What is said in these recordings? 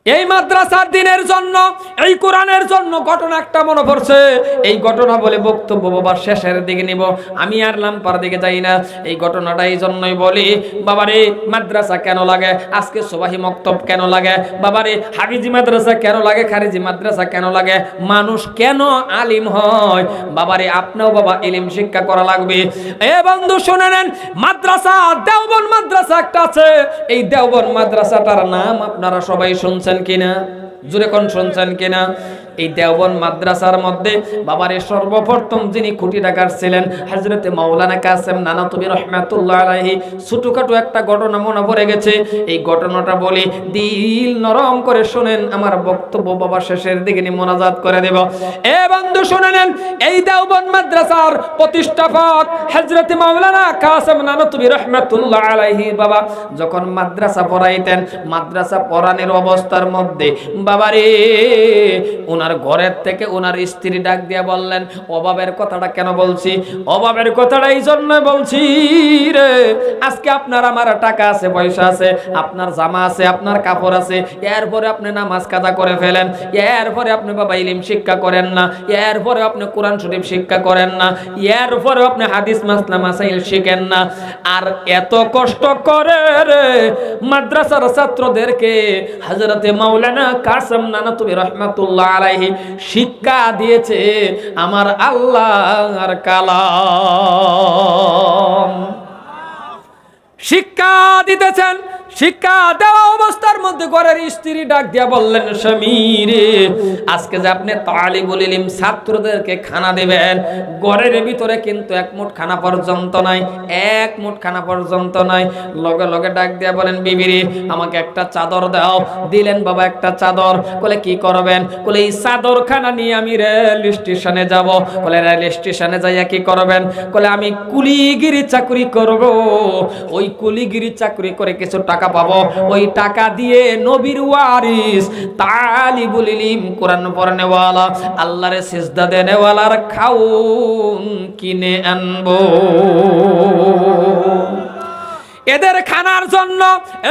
এই মাদ্রাসার দিনের জন্য, এই কোরআনের জন্য ঘটনা একটা মনে পড়ছে। এই ঘটনা বলে বক্তব্য বাবা শেষের দিকে নিব, আমি আর লাম্পার দিকে যাই না। এই ঘটনাটা এই জন্যই বলি, বাবারে মাদ্রাসা কেন লাগে, আজকে সুবাহি মক্তব কেন লাগে, বাবারে হাফিজি মাদ্রাসা কেন লাগে, খারিজি মাদ্রাসা কেন লাগে, মানুষ কেন আলিম হয়, বাবারে আপনিও বাবা ইলম শিক্ষা করা লাগবে। এ বন্ধু শুনে নেন, মাদ্রাসা দেওবন্দ মাদ্রাসা একটা আছে। এই দেওবন্দ মাদ্রাসাটার নাম আপনারা সবাই শুনছেন কিনা, জোরে কোন শুনছেন কিনা? এই দেওবন্দ মাদ্রাসার মধ্যে বাবারে সর্বপ্রথম যিনি খুঁটি ডাকার ছিলেন হযরতে মাওলানা কাসেম নানাতুবি রহমাতুল্লাহ আলাইহি। ছোটখাটো একটা ঘটনা মনে পড়ে গেছে, এই ঘটনাটা বলি, দিল নরম করে শুনেন, আমার বক্তব্য বাবা শেষের দিকে নিয়ে মোনাজাত করে দেব। এ বন্ধু শুনে নেন, এই দেওবন্দ মাদ্রাসার প্রতিষ্ঠাপক হযরতে মাওলানা কাসেম নানাতুবি রহমাতুল্লাহ আলাইহি বাবা যখন মাদ্রাসা পড়াইতেন, মাদ্রাসা পড়ানোর অবস্থার মধ্যে বাবারে ওনার ঘরের থেকে ওনার স্ত্রী ডাক দিয়ে বললেন, অভাবের কথাটা কেন বলছি, অভাবের কথাটা এই জন্য বলছি রে, আজকে আপনার আমার টাকা আছে, পয়সা আছে, আপনার জামা আছে, আপনার কাপড় আছে, এরপরে আপনি নামাজ কাজা করে ফেলেন, এরপরে আপনি বাবা ইলম শিক্ষা করেন না, এরপরে আপনি কোরআন শরীফ শিক্ষা করেন না, এরপরে আপনি হাদিস মাসলা মাসাইল শিখেন না, আর এত কষ্ট করে রে মাদ্রাসার ছাত্রদেরকে হযরতে মাওলানা কাসেম নানাতুবি রহমাতুল্লাহ আলাইহি শিক্ষা দিয়েছে আমার আল্লাহর কালাম। শিক্ষা দিতেছেন, শিক্ষা দেওয়া অবস্থার মধ্যে ঘরের স্ত্রী ডাক দিয়া বললেন, স্বামী রে, আজকে যে আপনি তালিবুল ইলম ছাত্রদেরকে খানা দিবেন, ঘরের ভিতরে কিন্তু এক মুঠ খানা পর্যন্ত নাই, এক মুঠ খানা পর্যন্ত নাই। লগে লগে ডাক দিয়া বলেন, বিবি রে, আমাকে একটা চাদর দাও। দিলেন বাবা একটা চাদর। বলে কি করবেন? বলে এই চাদর খানা নিয়ে আমি রেল স্টেশনে যাব। বলে রেল স্টেশনে যাইয়া কি করবেন? বলে আমি কুলিগিরি চাকরি করব, ওই কুলিগিরি চাকরি করে কিছু টাকা পাবো, ওই টাকা দিয়ে নবীর ওয়ারিস তালিবুল ইলম কোরআন পড়নেওয়ালা আল্লাহরে সিজদা দেনেওয়ালার খাউন কিনে আনবো। এদের খানার জন্য,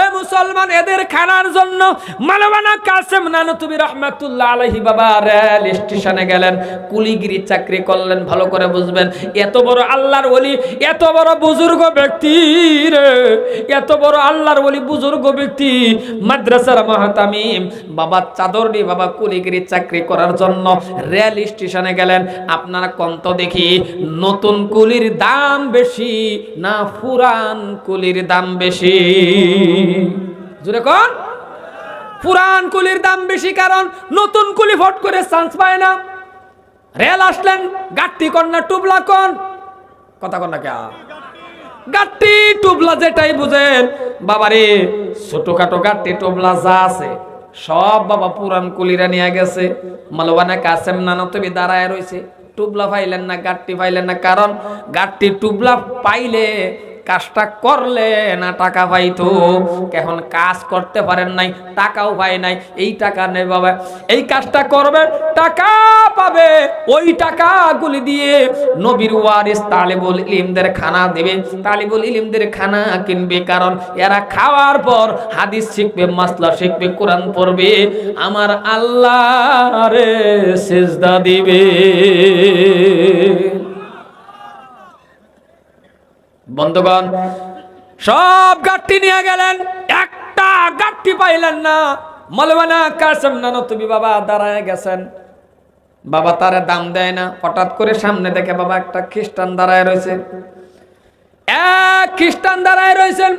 এ মুসলমান, এদের খানার জন্য মাওলানা কাসেম নানাতুবি রহমাতুল্লাহ আলাইহি বাবা রেল স্টেশনে গেলেন, কুলিগিরি চাকরি করলেন। ভালো করে বুঝবেন, এত বড় আল্লাহর ওলি, এত বড় বুজুর্গ ব্যক্তি রে, এত বড় আল্লাহর ওলি বুজুর্গ ব্যক্তি মাদ্রাসার মাহতামিম বাবা চাদর নিয়ে বাবা কুলিগিরি চাকরি করার জন্য রেল স্টেশনে গেলেন। আপনারা কন্ত দেখি, নতুন কুলির দাম বেশি না পুরান কুলির দাম বেশি? জোরে কোন? পুরান কুলির দাম বেশি, কারণ নতুন কুলি ফট করে চান্স পায় না। রেল আসলেন, গাট্টি কন্যা টুবলা কোন কথা কন্যা কে গাট্টি টুবলা যেটাই বুঝেন বাবারে, ছোটখাটো গাট্টি টুবলা যা আছে সব বাবা পুরান কুলিরা নিয়ে গেছে। মাওলানা কাসেম নানাতুবি দাঁড়ায় রয়েছে, টুবলা পাইলেন না, গাট্টি পাইলেন না, কারণ গাট্টি টুবলা পাইলে কাজটা করলে না টাকা পাইতো, এখন কাজ করতে পারেন নাই, টাকাও পায় নাই, এই টাকা নেই বাবা, এই কাজটা করবে, টাকা পাবে, ওই টাকাগুলি দিয়ে নবীর ওয়ারিস তালিবুল ইলমদের খানা দেবে, তালিবুল ইলমদের খানা কিনবে, কারণ এরা খাওয়ার পর হাদিস শিখবে, মাসলা শিখবে, কোরআন পড়বে, আমার আল্লাহরে সিজদা দিবে। বন্ধুগণ, সব গাট্টি নিয়ে গেলেন, একটা গাট্টি পাইলেন না। মাওলানা কাসেম নানাতুবি বাবা দাঁড়ায় গেছেন, বাবা তারে দাম দেয় না। হঠাৎ করে সামনে দেখে বাবা একটা খ্রিস্টান দাঁড়ায় রয়েছে, এক খ্রিস্টান দাঁড়ায় রয়েছেন,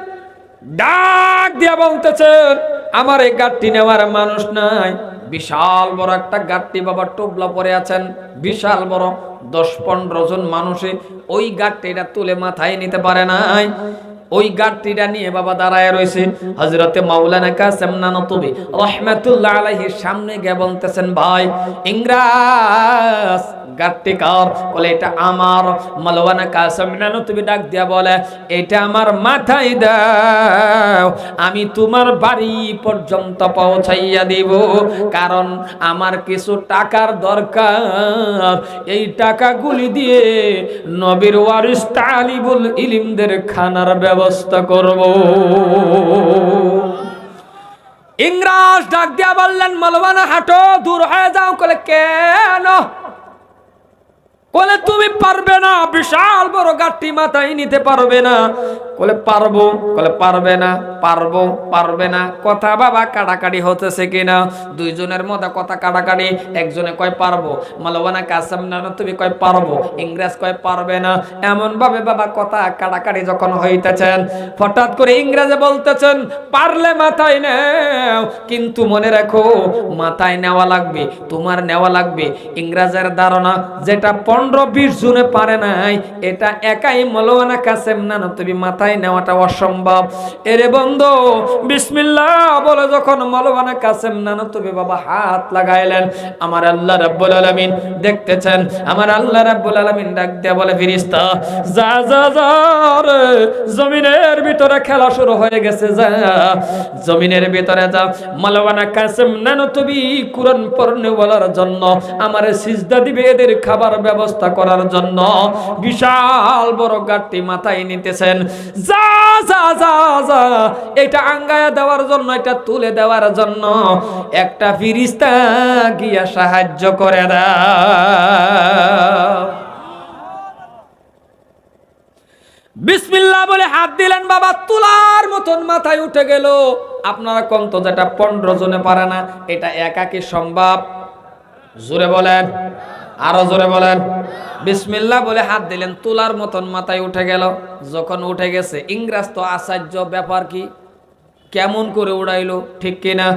ডাক দিয়া বলতেছেন, আমার এই গাট্টি নেওয়ার মানুষ নাই। বিশাল বড় একটা গাট্টি বাবা টোবলা পরে আছেন, বিশাল বড়, 10-15 জন মানুষে ওই গাট্টিটা তুলে মাথায় নিতে পারে নাই। ওই গাট্টিটা নিয়ে বাবা দাঁড়ায় রয়েছে। হযরতে মাওলানা কাসেম নানাতুবি রহমাতুল্লাহ আলাইহির সামনে গিয়ে বলতেছেন, ভাই ইংরাজ গাট্টি কার? বলে এটা আমার। মাওলানা কাসেম নানাতুবি ডাক দিয়া বলে, এটা আমার মাথায় দাও, আমি তোমার বাড়ি পর্যন্ত পৌঁছাইয়া দিব, কারণ আমার কিছু টাকার দরকার, এই টাকাগুলি দিয়ে নবীর ওয়ারিস তালিবুল ইলমদের খানার ব্যবস্থা করব। ইংরাজ ডাক দিয়া বললেন মালওয়ানা হাঁটো, দূর হয়ে যাও। বলে কেন? বলে তুমি পারবে না, বিশাল বড় গাঠটি মাথায় নিতে পারবে না। বলে পারবো। বলে পারবে না, পারবো, পারবে না। কথা বাবা কাটাকাটি হতেছে কিনা, দুইজনের মধ্যে কথা কাটাকাটি। একজনে কয় পারবো, মালওয়ানা কাসেম নানতুবি কয় পারবো, ইংরেজ কয় পারবে না। এমন ভাবে বাবা কথা কাটাকাটি যখন হইতেছেন, হঠাৎ করে ইংরেজে বলতেছেন পারলে মাথায় নেও, কিন্তু মনে রাখো মাথায় নেওয়া লাগবে, তোমার নেওয়া লাগবে। ইংরেজের ধারণা যেটা 15-20 জনে পারে নাই, এটা একাই মাওলানা কাসেম নানতুবি মাথায় নেওয়াটা অসম্ভব। এরে বন্ধু, বিসমিল্লাহ বলে যখন মাওলানা কাসেম নানতুবি বাবা হাত লাগাইলেন, আমার আল্লাহ রাব্বুল আলামিন দেখতেছেন। আমার আল্লাহ রাব্বুল আলামিন ডাক দিয়ে বলে ফেরেশতা, যা যা যা রে, জমিনের ভিতরে খেলা শুরু হয়ে গেছে, যা জমিনের ভিতরে যা। মাওলানা কাসেম নানতুবি কুরআন পড়নে বলার জন্য, আমার সিজদা দিবে, এদের খাবার ব্যবস্থা করার জন্য বিশাল বড় গাঠটি মাথায় নিতেছেন। যা যা যা যা, এটা আঙ্গায়া দেওয়ার জন্য, এটা তুলে দেওয়ার জন্য একটা ফেরেশতা গিয়া সাহায্য করে দাও। বিসমিল্লাহ বলে হাত দিলেন, বাবা তুলার মতন মাথায় উঠে গেল। আপনারা কোন তো যেটা 15 জনে পারে না, এটা একাকি সম্ভব? জোরে বলেন, আরো জোরে বলেন। বিসমিল্লাহ বলে হাত দিলেন, তুলার মতন মাথায় উঠে গেল। যখন উঠে গেছে, ইংরেজ তো আশ্চর্য, ব্যাপার কি, কেমন করে উড়াইলো, ঠিক কিনা?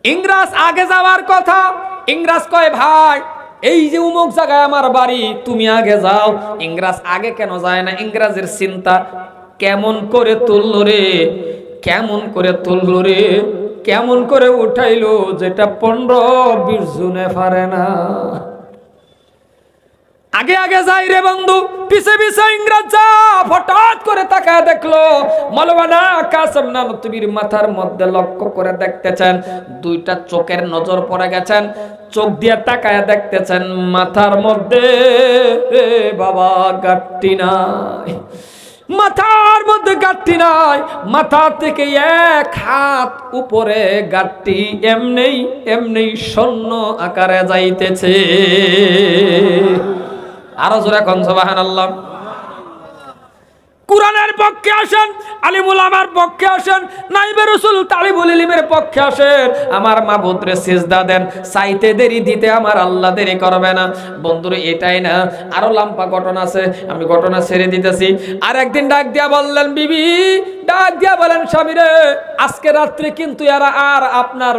ইংরেজ আগে যাওয়ার কথা। ইংরেজ কয় ভাই এই যে উমুক জায়গায় আমার বাড়ি, তুমি আগে যাও। ইংরেজ আগে কেন যায় না? ইংরেজের চিন্তা, কেমন করে তুললো রে, কেমন করে তুললো রে, কেমন করে উঠাইলো, যেটা 15-20 জনে পারে না। আগে আগে যাই রে বন্ধু, পিছে পিছে ইংরেজ যা। হঠাৎ করে তাকায় দেখলো মাওলানা কাসেম নানতুবির মাথার মধ্যে লক্ষ্য করে দেখতেছেন, দুইটা চোখের নজর পড়ে গেছেন। চোখ দিয়ে তাকায় দেখতেছেন মাথার মধ্যে বাবা গাঠটি নাই, মাথার মধ্যে গাঠটি নাই। মাথা থেকে 1 হাত উপরে গাঠটি এমনি এমনি শূন্য আকারে যাইতেছে। আরো জোরে কোন সুবহানাল্লাহ। কুরআনের পক্ষে আসেন, আলিমুল আমার পক্ষে আসেন, নাইবে রাসূল তালিবুল ইলমের পক্ষে আসেন। আমার মাবুদরে সিজদা দেন, চাইতে দেরি দিতে আমার আল্লাহ দেরি করবে না। বন্ধুরা এটাই না, আরো লম্বা ঘটনা আছে, আমি ঘটনা ছেড়ে দিতেছি। আর একদিন ডাক দিয়া বললেন বিবি, ডাক দিয়া বলেন স্বামী রে, আজকে রাত্রে কিন্তু এরা আর আপনার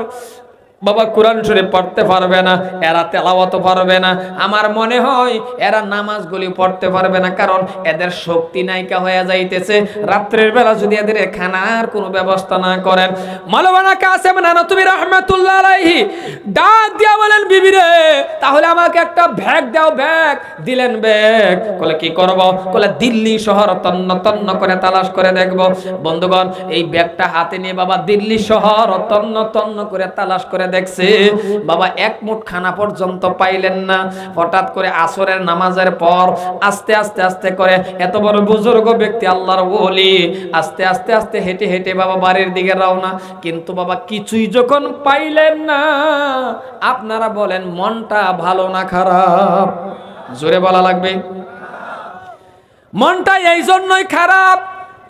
বাবা কোরআন শরীফ পড়তে পারবে না, এরা তেলাওয়াত পারবে না। আমার মনে হয় এরা নামাজগুলি পড়তে পারবে না, কারণ এদের শক্তি নাইকা হয়ে যাইতেছে। রাত্রের বেলা যদি এদের খানার কোনো ব্যবস্থা না করেন। মাওলানা কাসেম নানতুবি রাহমাতুল্লাহ আলাইহি ডাক দিয়া বলেন বিবি রে, তাহলে আমাকে একটা ব্যাগ দাও। ব্যাগ দিলেন, ব্যাগ। বলে কি করব? বলে দিল্লি শহর তন্ন তন্ন করে তালাশ করে দেখব। বন্ধুগণ, এই ব্যাগটা হাতে নিয়ে বাবা দিল্লি শহর তন্ন তন্ন করে তালাশ করে দেখছে, বাবা 1 মুঠ খানা পর্যন্ত পাইলেন না। হঠাৎ করে আসরের নামাজের পর আস্তে আস্তে আস্তে করে, এত বড় বুজুর্গ ব্যক্তি আল্লাহর ওলি, আস্তে আস্তে আস্তে হেঁটে হেঁটে বাবা বাড়ির দিকে রওনা। কিন্তু বাবা কিছুই যখন পাইলেন না, আপনারা বলেন মনটা ভালো না খারাপ? জোরে বলা লাগবে। মনটা এই জন্যই খারাপ,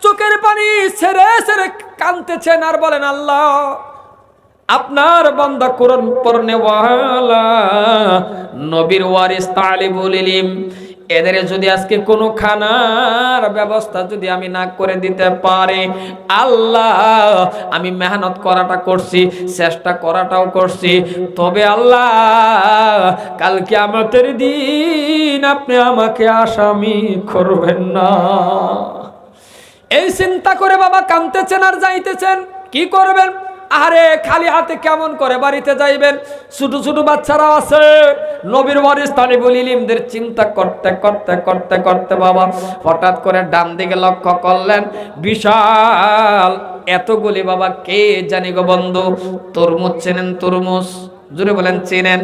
চোখের পানি ছেড়ে ছেড়ে কাঁদতেছেন আর বলেন আল্লাহ, আপনার বান্দা কোরআন পড়নে ওয়ালা, নবীর ওয়ারিস তালিবুল ইলম, এদের যদি আজকে কোনো খানার ব্যবস্থা যদি আমি না করে দিতে পারি, আল্লাহ আমি মেহনত করাটা করছি, চেষ্টা করাটাও করছি, তবে আল্লাহ কাল কিয়ামতের দিন আপনি আমাকে আসামি করবেন না। এই চিন্তা করে বাবা কাঁদতেছেন আর যাইতেছেন। কি করবেন? আরে খালি হাতে কেমন করে বাড়িতে যাইবেন? ছোট ছোট বাচ্চারা আছে, নবীর ওয়ারিস তালিবুল ইলমদের চিন্তা করতে করতে করতে করতে বাবা হঠাৎ করে ডান দিকে লক্ষ্য করলেন, বিশাল এতগুলি বাবা কে জানি গো বন্ধু, তরমুজ চেনেন? তরমুজ, জোরে বলেন চেনেন?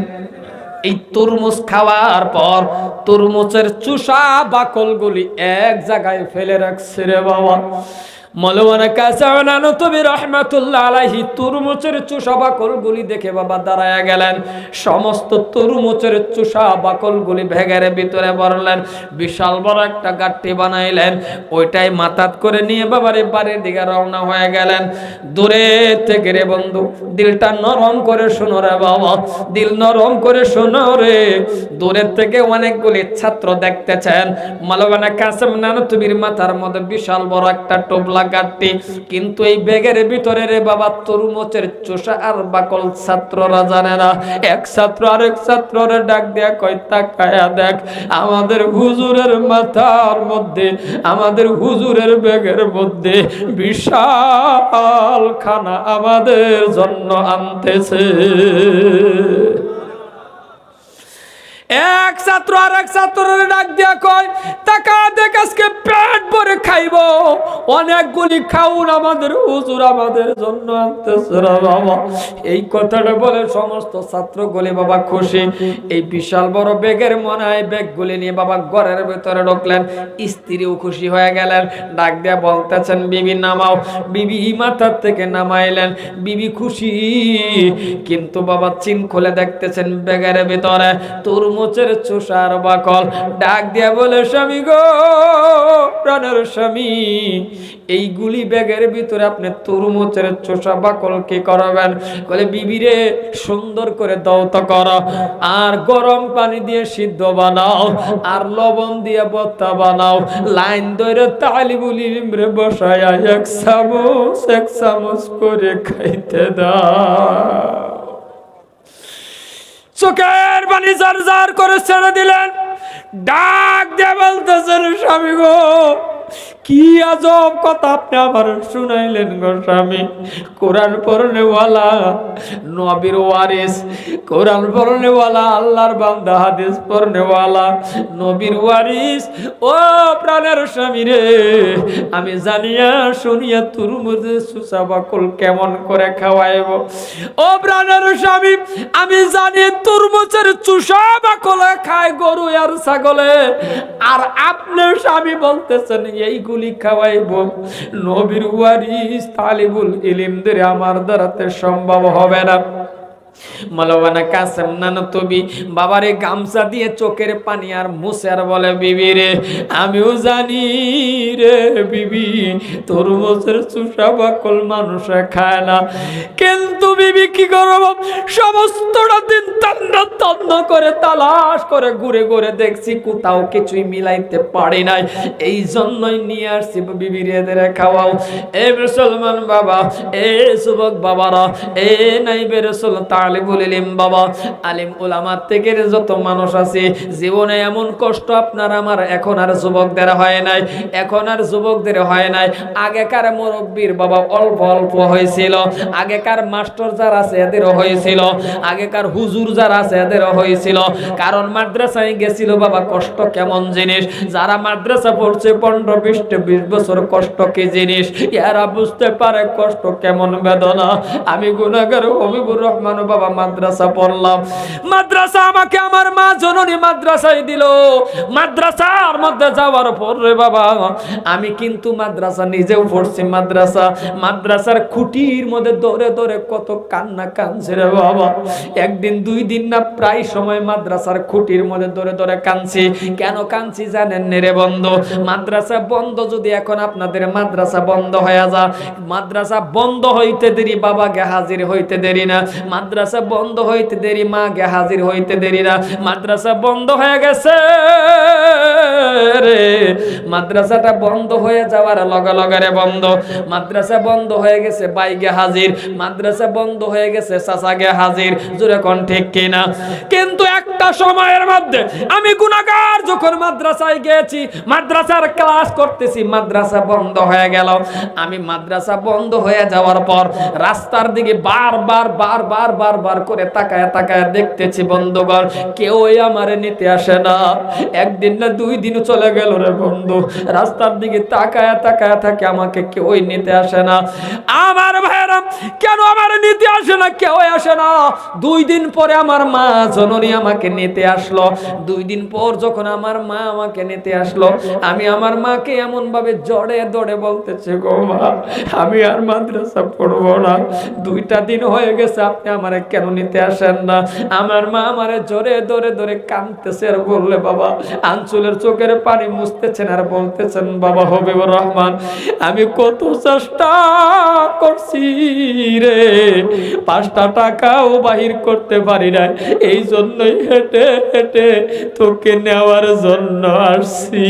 এই তরমুজ খাওয়ার পর তরমুজের চুষা বাকলগুলি এক জায়গায় ফেলে রাখছে রে বাবা। মাওলানা কাসেম নানতুবি রাহমাতুল্লাহ আলাইহি তরমুজের চোষা বাকলগুলি দেখে বাবা দাঁড়ায়া গেলেন। সমস্ত তরমুজের চোষা বাকলগুলি ব্যাগের ভিতরে ভরলেন, বিশাল বড় একটা গাঁট্টি বানাইলেন, ওইটাই মাথাত করে নিয়ে বাবার বাড়ির দিকে রওনা হয়ে গেলেন। দূরে থেকে রে বন্ধু, দিলটা নরম করে শোনো রে বাবা, দিল নরম করে শোনো রে। দূরের থেকে অনেকগুলি ছাত্র দেখতেছেন মাওলানা কাসেম নানতুবির মাথার মধ্যে বিশাল বড় একটা টোপলা গাঁটটি, কিন্তু এই ব্যাগের ভিতরে রে বাবা তরমুজের চোষা আর বাকল ছাত্ররা জানে না। এক ছাত্র আরেক ছাত্ররে ডাক দিয়া কয়, তাকায়া দেখ, আমাদের হুজুরের মাথার মধ্যে, আমাদের হুজুরের ব্যাগের মধ্যে বিশাল খানা আমাদের জন্য আনতেছে। এক ছাত্র আর এক ছাত্রের ডাক দিয়া কয়, টাকা দেখ, আজকে পেট ভরে খাইব, অনেকগুলি খাউন, আমাদের হুজুর আমাদের জন্য আনতেছে রে বাবা। এই কথাটা বলে সমস্ত ছাত্রগুলি বাবা খুশি। এই বিশাল বড় ব্যাগের মনে হয় ব্যাগগুলি নিয়ে বাবা ঘরের ভিতরে ঢুকলেন। স্ত্রীও খুশি হয়ে গেলেন, ডাক দিয়া বলতেছেন, বিবি নামাও। বিবি মাথার থেকে নামাইলেন, বিবি খুশি। কিন্তু বাবা চিন খুলে দেখতেছেন ব্যাগের ভিতরে তরমুজের চোষার বাকল। ডাক দিয়া বলে, স্বামী গো, প্রাণের স্বামী, এইগুলি ব্যাগের ভিতরে আপনি তরমুজের চোষা বাকল কি করবেন? বলে, বিবি রে, সুন্দর করে দৌত করো, আর গরম পানি দিয়ে সিদ্ধ বানাও, আর লবণ দিয়ে ভর্তা বানাও, লাইন ধরে তালিবুল ইলম রে বসায়া এক চামচ করে খাইতে দাও। চোখের পানি জার জার করে ছেড়ে দিলেন। ডাক দিয়ে বলতেছেন, স্বামী গো, কি আজব কথা আপনি আমার শুনাইলেন গো স্বামী। কোরআন পড়নেওয়ালা, নবীর ওয়ারিস, কোরআন পড়নেওয়ালা, আল্লাহর বান্দা, হাদিস পড়নেওয়ালা, নবীর ওয়ারিস। ও প্রাণের স্বামী রে, আমি জানিয়া শুনিয়া তরমুজের চোষা বাকল কেমন করে খাওয়াইব। ও প্রাণের স্বামী, আমি জানি তরমুজের চোষা বাকল খায় গরু আর ছাগলে, আর আপনার স্বামী বলতেছেন এইগুলি খাওয়াইব। নবীর ওয়ারিস তালিবুল ইলমদের আমার দ্বারাতে সম্ভব হবে না। মাওলানা কাসেম নানতুবি বাবারে গামছা দিয়ে চোখের পানি আর মুছে আর বলে, বিবি রে, আমিও জানি রে বিবি, তরমুজের চোষা বাকল মানুষে খায় না, কিন্তু বিবি কি করব, সমস্তটা দিন তন্ন করে তালাশ করে ঘুরে ঘুরে দেখছি, কোথাও কিছুই মিলাইতে পারি নাই, এই জন্যই নিয়ে আসছি বিবি রে, এদের খাওয়াও। এ মুসলমান বাবা, এ যুবক বাবারা, এ নাইবে রাসূল তালিবুল ইলম বাবা, আলিম উলামা থেকে যত মানুষ আছে, জীবনে এমন কষ্ট আপনার আমার এখন আর যুবকদের হয় নাই, এখন আর যুবকদের হয় নাই। আগেকার মুরব্বীর বাবা অল্প অল্প হয়েছিল, আগেকার মাস্টার যারা আছে এদেরও হয়েছিল, আগেকার হুজুর যারা আছে এদেরও হয়েছিল। কারণ মাদ্রাসায় গেছিল বাবা, কষ্ট কেমন জিনিস। যারা মাদ্রাসা পড়ছে 15-20 বছর, কষ্ট কি জিনিস এরা বুঝতে পারে, কষ্ট কেমন বেদনা। আমি গুনাহগার হবিবুর রহমান বাবা মাদ্রাসা পড়লাম, মাদ্রাসা আমাকে আমার মা জননী মাদ্রাসায় দিল। মাদ্রাসার মধ্যে যাওয়ার পর রে বাবা, আমি কিন্তু মাদ্রাসা নিজেও পড়ছি, মাদ্রাসার খুঁটির মধ্যে দৌড়ে দৌড়ে কত কান্না কাঁদছে রে বাবা। একদিন 2 দিন না, প্রায় সময় মাদ্রাসার খুঁটির মধ্যে দৌড়ে দৌড়ে কাঁদছি। কেন কাঁদছি জানেন রে বন্ধু? মাদ্রাসা বন্ধ যদি এখন আপনাদের মাদ্রাসা বন্ধ হয়ে যা, মাদ্রাসা বন্ধ হইতে দেরি বাবাকে হাজির হইতে দেরি না, মাদ্রাসা বন্ধ হইতে দেরি মাকে হাজির হইতে দেরি না। মাদ্রাসা বন্ধ হয়ে গেছে রে, মাদ্রাসাটা বন্ধ হয়ে যাওয়ার লগে লগে রে বন্ধ, মাদ্রাসা বন্ধ হয়ে গেছে বাইকে হাজির, মাদ্রাসা বন্ধ হয়ে গেছে চাচাকে হাজির, জোরে কোন ঠিক কিনা? কিন্তু একটা সময়ের মধ্যে আমি গুনাহগার যখন মাদ্রাসায় গেছি, মাদ্রাসার ক্লাস করতেছি, মাদ্রাসা বন্ধ হয়ে গেল। আমি মাদ্রাসা বন্ধ হয়ে যাওয়ার পর রাস্তার দিকে বারবার বারবার করে তাকায় তাকায় দেখতেছি বন্ধুগণ, কেউই আমারে নিতে আসে না। একদিন না 2 দিন চলে গেল রে বন্ধু, রাস্তার দিকে তাকায় তাকায় থাকে, আমাকে কেউই নিতে আসে না। আমার ভাইরা কেন আমার নিতে আসে না? কেউই আসে না। 2 দিন পরে আমার মা জননী আমাকে নিতে আসলো। 2 দিন পর যখন আমার মা আমাকে নিতে আসলো, আমি আমার মাকে এমন ভাবে জড়ে ধরে বলতেছে, গো মা, আমি আর মাদ্রাসা পড়বো না, 2টা দিন হয়ে গেছে, আপনি আমারে কেন নিতে আসেন না? আমার মা আমারে জোরে ধরে ধরে কাঁদতেছে আর বললে, বাবা, আঞ্চলের চোখের পানি মুছতেছেন আর বলতেছেন, বাবা হবিবুর রহমান, আমি কত চেষ্টা করছি রে, 5টা টাকাও বাহির করতে পারি না, এই জন্যই হেঁটে হেঁটে তোকে নেওয়ার জন্য আসছি।